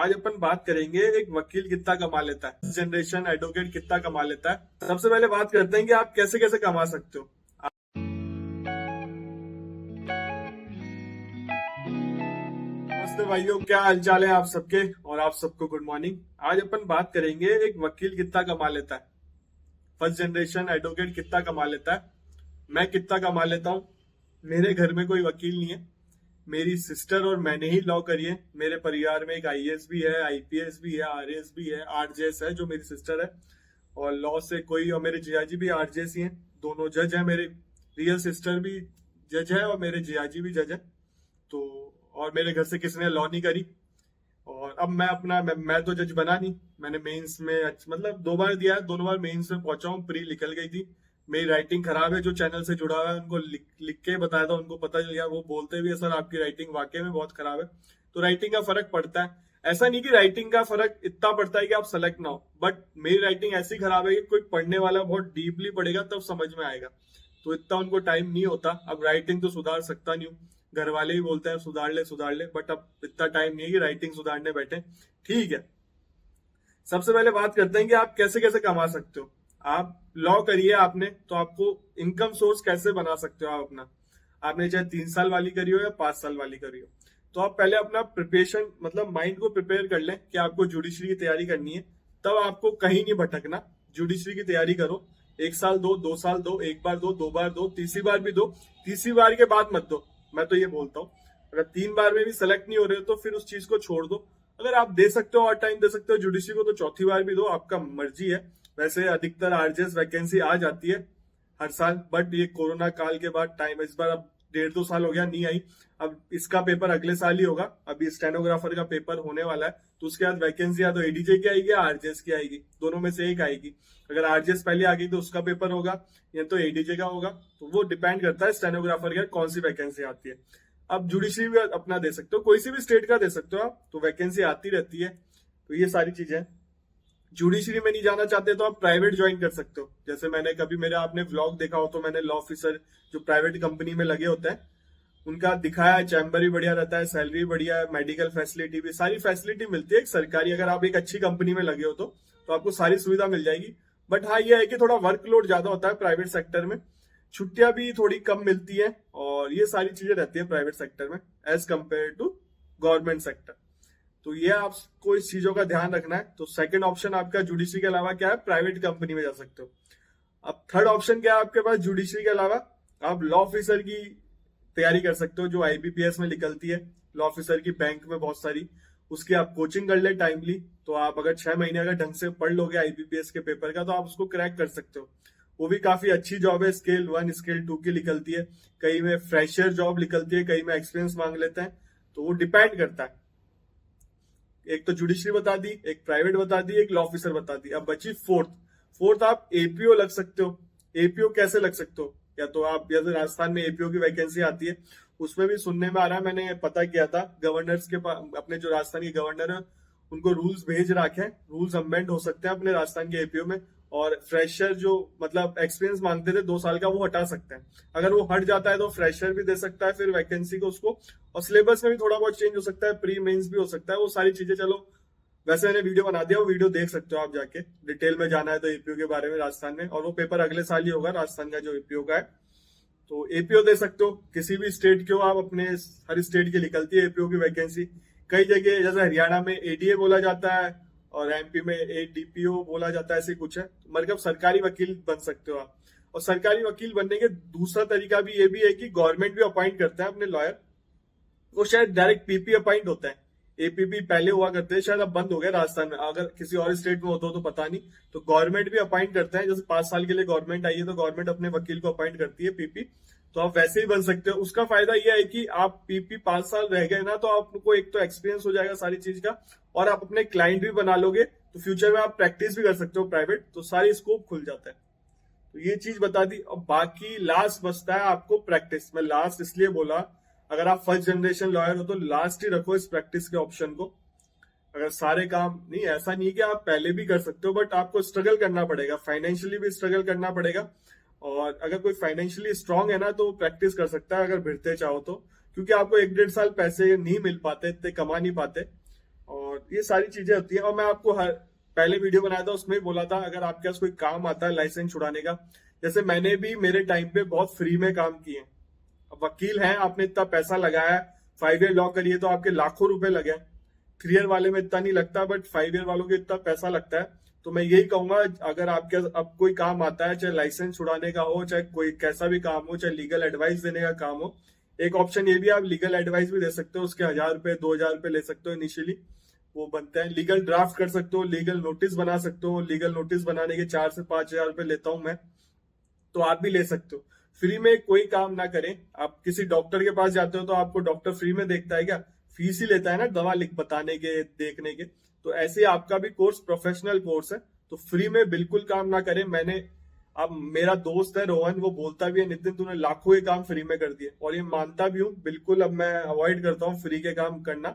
आज अपन बात करेंगे एक वकील कितना कमा लेता है, जनरेशन एडवोकेट कितना कमा लेता है। सबसे पहले बात करते हैं कि आप कैसे कैसे कमा सकते हो। नमस्ते भाइयों, क्या हालचाल है आप सबके, और आप सबको गुड मॉर्निंग। आज अपन बात करेंगे एक वकील कितना कमा लेता है, फर्स्ट जनरेशन एडवोकेट कितना कमा लेता है, मैं कितना कमा लेता हूँ। मेरे घर में कोई वकील नहीं है, मेरी सिस्टर और मैंने ही लॉ करी है। मेरे परिवार में एक आईएएस भी है, आईपीएस भी है, आरएएस भी है, आरजेएस है जो मेरी सिस्टर है। और लॉ से कोई, और मेरे जियाजी भी आरजेएस ही हैं, दोनों जज हैं। मेरे रियल सिस्टर भी जज है और मेरे जियाजी भी जज है। तो और मेरे घर से किसी ने लॉ नहीं करी। और अब मैं तो जज बना नहीं। मैंने मेंस में मतलब 2 बार दिया है, दोनों बार मेंस में पहुंचा हूँ, प्री निकल गई थी। मेरी राइटिंग खराब है, जो चैनल से जुड़ा हुआ है उनको लिख के बताया था, उनको पता चल गया। वो बोलते भी है सर आपकी राइटिंग वाकई में बहुत खराब है। तो राइटिंग का फर्क पड़ता है। ऐसा नहीं कि राइटिंग का फर्क इतना पड़ता है कि आप सेलेक्ट ना हो, बट मेरी राइटिंग ऐसी खराब है कि कोई पढ़ने वाला बहुत डीपली पढ़ेगा तब समझ में आएगा। तो इतना उनको टाइम नहीं होता। अब राइटिंग तो सुधार सकता नहीं हूँ, घर वाले ही बोलते हैं सुधार ले, बट अब इतना टाइम नहीं है कि राइटिंग सुधारने बैठे। ठीक है, सबसे पहले बात करते हैं कि आप कैसे कैसे कमा सकते हो। आप लॉ करिए आपने, तो आपको इनकम सोर्स कैसे बना सकते हो आप अपना। आपने चाहे 3 साल वाली करी हो या 5 साल वाली करी हो, तो आप पहले अपना प्रिपरेशन मतलब माइंड को प्रिपेयर कर लें कि आपको जुडिशरी की तैयारी करनी है। तब आपको कहीं नहीं भटकना, जुडिशरी की तैयारी करो। 1 साल दो, 2 साल दो, एक बार दो, 2 बार दो, तीसरी बार भी दो। तीसरी बार के बाद मत दो। मैं तो ये बोलता हूँ, अगर 3 बार में भी सेलेक्ट नहीं हो रहे हो तो फिर उस चीज को छोड़ दो। अगर आप दे सकते हो और टाइम दे सकते हो जुडिशरी को, तो चौथी बार भी दो, आपका मर्जी है। वैसे अधिकतर आरजेएस वैकेंसी आ जाती है हर साल, बट ये कोरोना काल के बाद टाइम इस बार अब 1.5-2 साल हो गया नहीं आई। अब इसका पेपर अगले साल ही होगा। अभी स्टेनोग्राफर का पेपर होने वाला है, तो उसके बाद वैकेंसी या तो एडीजे की आएगी या आरजेएस की आएगी, दोनों में से एक आएगी। अगर आरजेएस पहले आ गई तो उसका पेपर होगा, या तो एडीजे का होगा। तो वो डिपेंड करता है स्टेनोग्राफर का कौन सी वैकेंसी आती है। अब जुडिशरी भी अपना दे सकते हो, कोई सी भी स्टेट का दे सकते हो आप, तो वैकेंसी आती रहती है। तो ये सारी चीजें हैं। जुडिशरी में नहीं जाना चाहते तो आप प्राइवेट ज्वाइन कर सकते हो। जैसे मैंने कभी, मेरा आपने व्लॉग देखा हो तो मैंने लॉ ऑफिसर जो प्राइवेट कंपनी में लगे होते हैं उनका दिखाया है। चैम्बर भी बढ़िया रहता है, सैलरी भी बढ़िया है, मेडिकल फैसिलिटी भी, सारी फैसिलिटी मिलती है एक सरकारी। अगर आप एक अच्छी कंपनी में लगे हो तो आपको सारी सुविधा मिल जाएगी। बट हाँ, ये है कि थोड़ा वर्कलोड ज्यादा होता है प्राइवेट सेक्टर में, छुट्टियां भी थोड़ी कम मिलती है, और ये सारी चीजें रहती है प्राइवेट सेक्टर में as compare to government sector. तो ये आपको इस चीजों का ध्यान रखना है। तो सेकंड ऑप्शन आपका जुडिशरी के अलावा क्या है, प्राइवेट कंपनी में जा सकते हो। अब थर्ड ऑप्शन क्या है आपके पास, जुडिशरी के अलावा आप लॉ ऑफिसर की तैयारी कर सकते हो, जो आईबीपीएस में निकलती है लॉ ऑफिसर की, बैंक में बहुत सारी। उसकी आप कोचिंग कर ले टाइमली, तो आप अगर 6 महीने अगर ढंग से पढ़ लोगे आईबीपीएस के पेपर का, तो आप उसको क्रैक कर सकते हो। वो भी काफी अच्छी जॉब है, स्केल 1 स्केल 2 की निकलती है। कई में फ्रेशर जॉब निकलती है, कई में एक्सपीरियंस मांग लेते हैं। तो वो डिपेंड करता है। एक तो जुडिशरी बता दी, एक प्राइवेट बता दी, एक लॉ ऑफिसर बता दी। अब बची फोर्थ। फोर्थ आप एपीओ लग सकते हो। एपीओ कैसे लग सकते हो, या तो आप जैसे राजस्थान में एपीओ की वैकेंसी आती है, उसमें भी सुनने में आ रहा है, मैंने पता किया था गवर्नर्स के पास, अपने जो राजस्थान के गवर्नर है उनको रूल्स भेज रखे हैं, रूल्स अमेंड हो सकते हैं अपने राजस्थान के एपीओ में। और फ्रेशर जो मतलब एक्सपीरियंस मांगते थे 2 साल का, वो हटा सकते हैं। अगर वो हट जाता है तो फ्रेशर भी दे सकता है फिर वैकेंसी को उसको। और सिलेबस में भी थोड़ा बहुत चेंज हो सकता है, प्री मेंस भी हो सकता है, वो सारी चीजें। चलो, वैसे मैंने वीडियो बना दिया, वो वीडियो देख सकते हो आप जाके, डिटेल में जाना है तो एपीओ के बारे में राजस्थान में। और वो पेपर अगले साल ही होगा राजस्थान का जो एपीओ का है। तो एपीओ दे सकते हो, किसी भी स्टेट के हो आप, अपने हर स्टेट की निकलती है एपीओ की वैकेंसी। कई जगह जैसे हरियाणा में एडीए बोला जाता है, और एमपी में एडीपीओ बोला जाता है, ऐसे कुछ है। मतलब सरकारी वकील बन सकते हो आप। और सरकारी वकील बनने के दूसरा तरीका भी ये भी है कि गवर्नमेंट भी अपॉइंट करता है अपने लॉयर। वो शायद डायरेक्ट पीपी अपॉइंट होता है। एपीपी पहले हुआ करते हैं, शायद अब बंद हो गया राजस्थान में, अगर किसी और स्टेट में होता हो तो पता नहीं। तो गवर्नमेंट भी अपॉइंट करते हैं, जैसे 5 साल के लिए गवर्नमेंट आई है तो गवर्नमेंट अपने वकील को अपॉइंट करती है पीपी। तो आप वैसे ही बन सकते हो। उसका फायदा यह है कि आप पीपी 5 साल रह गए ना, तो आपको एक तो एक्सपीरियंस हो जाएगा सारी चीज का, और आप अपने क्लाइंट भी बना लोगे, तो फ्यूचर में आप प्रैक्टिस भी कर सकते हो प्राइवेट, तो सारी स्कोप खुल जाता है। तो ये चीज बता दी। और बाकी लास्ट बचता है आपको प्रैक्टिस। मैं लास्ट इसलिए बोला, अगर आप फर्स्ट जनरेशन लॉयर हो तो लास्ट ही रखो इस प्रैक्टिस के ऑप्शन को। अगर सारे काम नहीं, ऐसा नहीं कि आप पहले भी कर सकते हो, बट आपको स्ट्रगल करना पड़ेगा, फाइनेंशियली भी स्ट्रगल करना पड़ेगा। और अगर कोई फाइनेंशियली स्ट्रांग है ना, तो प्रैक्टिस कर सकता है अगर भिड़ते चाहो तो, क्योंकि आपको 1-1.5 साल पैसे नहीं मिल पाते, इतने कमा नहीं पाते। और ये सारी चीजें होती है। और मैं आपको हर पहले वीडियो बनाया था उसमें भी बोला था, अगर आपके पास कोई काम आता है लाइसेंस छुड़ाने का, जैसे मैंने भी मेरे टाइम पे बहुत फ्री में काम किए। अब वकील हैं, आपने इतना पैसा लगाया, 5 ईयर लॉ करिए तो आपके लाखों रुपए लगे। 3 ईयर वाले में इतना नहीं लगता, बट 5 ईयर वालों को इतना पैसा लगता है। तो मैं यही कहूंगा, अगर आपके अब कोई काम आता है, चाहे लाइसेंस छुड़ाने का हो, चाहे कोई कैसा भी काम हो, चाहे लीगल एडवाइस देने का काम हो, एक ऑप्शन ये भी, आप लीगल एडवाइस भी दे सकते हो, उसके 1000 रुपए 2000 रुपए ले सकते हो इनिशियली, वो बनते हैं। लीगल ड्राफ्ट कर सकते हो, लीगल नोटिस बना सकते हो, लीगल नोटिस बनाने के 4 से 5 हजार रुपए लेता हूं मैं, तो आप भी ले सकते हो। फ्री में कोई काम ना करें। आप किसी डॉक्टर के पास जाते हो तो आपको डॉक्टर फ्री में देखता है क्या? फीस ही लेता है ना, दवा लिख बताने के, देखने के। तो ऐसे ही आपका भी कोर्स प्रोफेशनल कोर्स है, तो फ्री में बिल्कुल काम ना करें। मैंने, अब मेरा दोस्त है रोहन, वो बोलता भी है, नितिन तूने लाखों के काम फ्री में कर दिए, और ये मानता भी हूँ बिल्कुल। अब मैं अवॉइड करता हूँ फ्री के काम करना।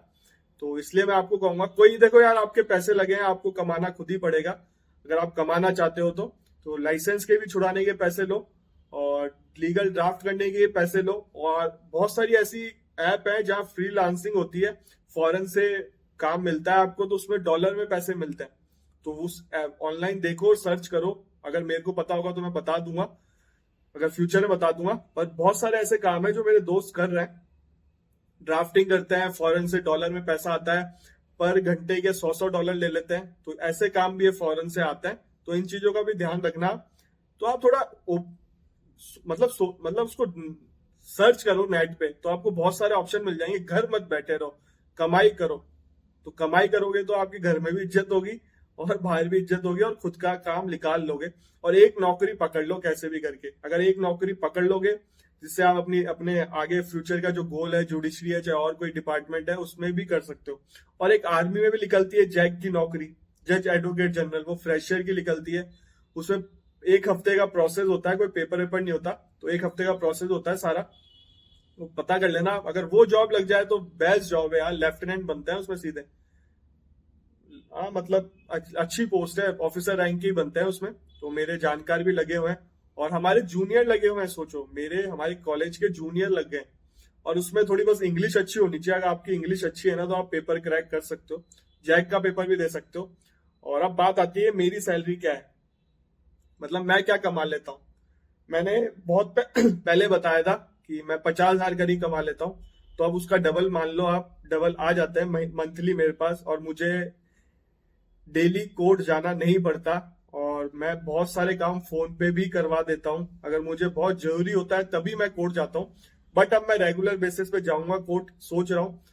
तो इसलिए मैं आपको कहूंगा, कोई देखो यार, आपके पैसे लगे हैं, आपको कमाना खुद ही पड़ेगा। अगर आप कमाना चाहते हो तो लाइसेंस के भी छुड़ाने के पैसे लो, और लीगल ड्राफ्ट करने के पैसे लो। और बहुत सारी ऐसी ऐप है जहाँ फ्रीलांसिंग होती है, फॉरेन से काम मिलता है आपको, तो उसमें डॉलर में पैसे मिलते हैं। तो उस ऑनलाइन देखो, सर्च करो। अगर मेरे को पता होगा तो मैं बता दूंगा, अगर फ्यूचर में बता दूंगा। पर बहुत सारे ऐसे काम है जो मेरे दोस्त कर रहे हैं, ड्राफ्टिंग करते हैं, फॉरेन से डॉलर में पैसा आता है, पर घंटे के 100-100 डॉलर ले लेते हैं। तो ऐसे काम भी है, फॉरेन से आता है। तो इन चीजों का भी ध्यान रखना। तो आप थोड़ा मतलब उसको सर्च करो नेट पे, तो आपको बहुत सारे ऑप्शन मिल जाएंगे। घर मत बैठे रहो, कमाई करो। तो कमाई करोगे तो आपके घर में भी इज्जत होगी, और बाहर भी इज्जत होगी, और खुद का काम निकाल लोगे। और एक नौकरी पकड़ लो कैसे भी करके। अगर एक नौकरी पकड़ लोगे, जिससे आप अपने आगे फ्यूचर का जो गोल है, जुडिशरी है, चाहे और कोई डिपार्टमेंट है, उसमें भी कर सकते हो। और एक आर्मी में भी निकलती है जैक की नौकरी, जज एडवोकेट जनरल, वो फ्रेशर की निकलती है। उसमें 1 हफ्ते का प्रोसेस होता है, कोई पेपर वेपर नहीं होता। तो 1 हफ्ते का प्रोसेस होता है सारा, वो पता कर लेना। अगर वो जॉब लग जाए तो बेस्ट जॉब है यार, लेफ्टिनेंट बनते हैं उसमें सीधे। हाँ मतलब अच्छी पोस्ट है, ऑफिसर रैंक की बनते हैं उसमें। तो मेरे जानकार भी लगे हुए हैं, और हमारे जूनियर लगे हुए हैं। सोचो, हमारे कॉलेज के जूनियर लग गए। और उसमें थोड़ी बस इंग्लिश अच्छी होनी चाहिए। अगर आपकी इंग्लिश अच्छी है ना, तो आप पेपर क्रैक कर सकते हो, जैक का पेपर भी दे सकते हो। और अब बात आती है मेरी सैलरी क्या है, मतलब मैं क्या कमा लेता हूँ। मैंने पहले बताया था कि मैं 50,000 करीब कमा लेता हूँ। तो अब उसका डबल मान लो आप, डबल आ जाता है मंथली मेरे पास। और मुझे डेली कोर्ट जाना नहीं पड़ता, और मैं बहुत सारे काम फोन पे भी करवा देता हूँ। अगर मुझे बहुत जरूरी होता है तभी मैं कोर्ट जाता हूँ। बट अब मैं रेगुलर बेसिस पे जाऊंगा कोर्ट, सोच रहा हूँ।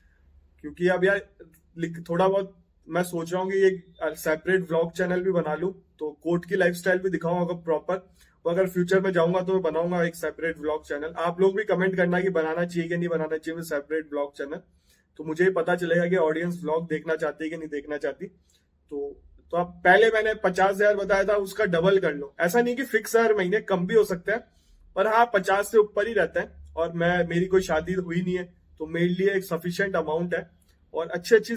क्योंकि अब यार थोड़ा बहुत मैं सोच रहा हूँ कि एक सेपरेट व्लॉग चैनल भी बना लूं, तो कोर्ट की लाइफस्टाइल भी दिखाऊंगा प्रॉपर। वो अगर फ्यूचर में जाऊंगा तो मैं बनाऊंगा एक सेपरेट व्लॉग चैनल। आप लोग भी कमेंट करना कि बनाना चाहिए कि नहीं बनाना चाहिए सेपरेट व्लॉग चैनल, तो मुझे ही पता चलेगा कि ऑडियंस व्लॉग देखना चाहती है कि नहीं देखना चाहती। तो आप पहले मैंने 50,000 बताया था, उसका डबल कर लो। ऐसा नहीं कि फिक्स है, हर महीने कम भी हो सकता है, पर हाँ 50 से ऊपर ही रहता है। और मेरी कोई शादी हुई नहीं है, तो मेरे लिए एक सफिशियंट अमाउंट है। और अच्छी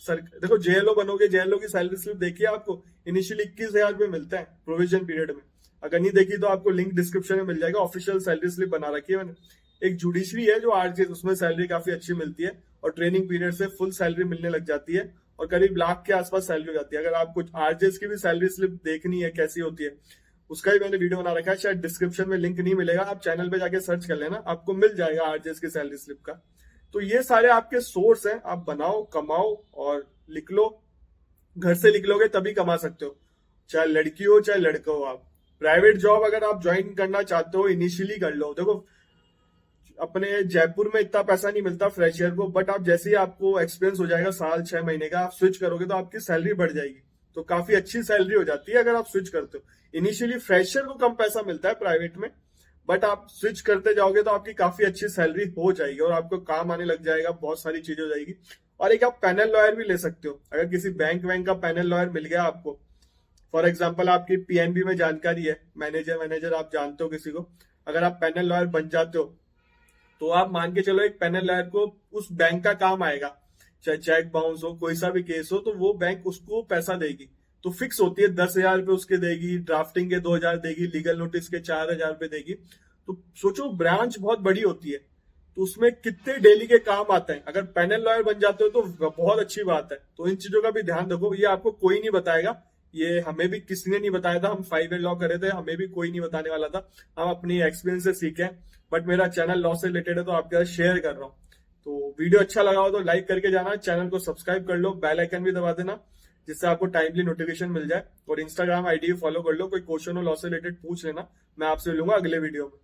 देखो, जेएलओ बनोगे, जेएलओ की सैलरी स्लिप देखिए आपको, इनिशियली 21,000 रुपये मिलता है प्रोविजन पीरियड में। अगर नहीं देखी तो आपको लिंक डिस्क्रिप्शन में मिल जाएगा, ऑफिशियल सैलरी स्लिप बना रखी है मैंने। एक जुडिशरी है जो आरजेएस, उसमें सैलरी काफी अच्छी मिलती है, और ट्रेनिंग पीरियड से फुल सैलरी मिलने लग जाती है, और करीब लाख के आसपास सैलरी हो जाती है। अगर आप कुछ आरजेएस की भी सैलरी स्लिप देखनी है कैसी होती है, उसका भी मैंने वीडियो बना रखा है, शायद डिस्क्रिप्शन में लिंक नहीं मिलेगा, आप चैनल पे जाके सर्च कर लेना, आपको मिल जाएगा आरजेएस की सैलरी स्लिप का। तो ये सारे आपके सोर्स हैं, आप बनाओ, कमाओ और लिख लो। घर से लिख लोगे तभी कमा सकते हो, चाहे लड़की हो चाहे लड़का हो। आप प्राइवेट जॉब अगर आप ज्वाइन करना चाहते हो, इनिशियली कर लो। देखो, अपने जयपुर में इतना पैसा नहीं मिलता फ्रेशर को, बट आप जैसे ही आपको एक्सपीरियंस हो जाएगा, 1-6 महीने का, आप स्विच करोगे तो आपकी सैलरी बढ़ जाएगी। तो काफी अच्छी सैलरी हो जाती है अगर आप स्विच करते हो। इनिशियली फ्रेशर को कम पैसा मिलता है प्राइवेट में, बट आप स्विच करते जाओगे तो आपकी काफी अच्छी सैलरी हो जाएगी, और आपको काम आने लग जाएगा, बहुत सारी चीजें हो जाएगी। और एक आप पैनल लॉयर भी ले सकते हो। अगर किसी बैंक वैंक का पैनल लॉयर मिल गया आपको, फॉर एग्जाम्पल आपकी पीएनबी में जानकारी है, मैनेजर आप जानते हो किसी को, अगर आप पैनल लॉयर बन जाते हो, तो आप मान के चलो एक पैनल लॉयर को उस बैंक का काम आएगा, चाहे चेक बाउंस हो, कोई सा भी केस हो, तो वो बैंक उसको पैसा देगी। तो फिक्स होती है, 10,000 रुपये उसके देगी, ड्राफ्टिंग के 2,000 देगी, लीगल नोटिस के 4,000 रुपये देगी। तो सोचो, ब्रांच बहुत बड़ी होती है। तो उसमें कितने डेली के काम आते हैं। अगर पैनल लॉयर बन जाते हो तो बहुत अच्छी बात है। तो इन चीजों का भी ध्यान रखो, ये आपको कोई नहीं बताएगा, ये हमें भी किसी ने नहीं बताया था। हम 5 ईयर लॉ कर रहे थे, हमें भी कोई नहीं बताने वाला था, हम अपनी एक्सपीरियंस से सीखे। बट मेरा चैनल लॉ से रिलेटेड है तो आपके साथ शेयर कर रहा हूँ। तो वीडियो अच्छा लगा हो तो लाइक करके जाना, चैनल को सब्सक्राइब कर लो, बेल आइकन भी दबा देना जिससे आपको टाइमली नोटिफिकेशन मिल जाए। और इंस्टाग्राम आईडी फॉलो कर लो, कोई क्वेश्चन हो लॉ से रिलेटेड पूछ लेना, मैं आपसे मिलूंगा अगले वीडियो में।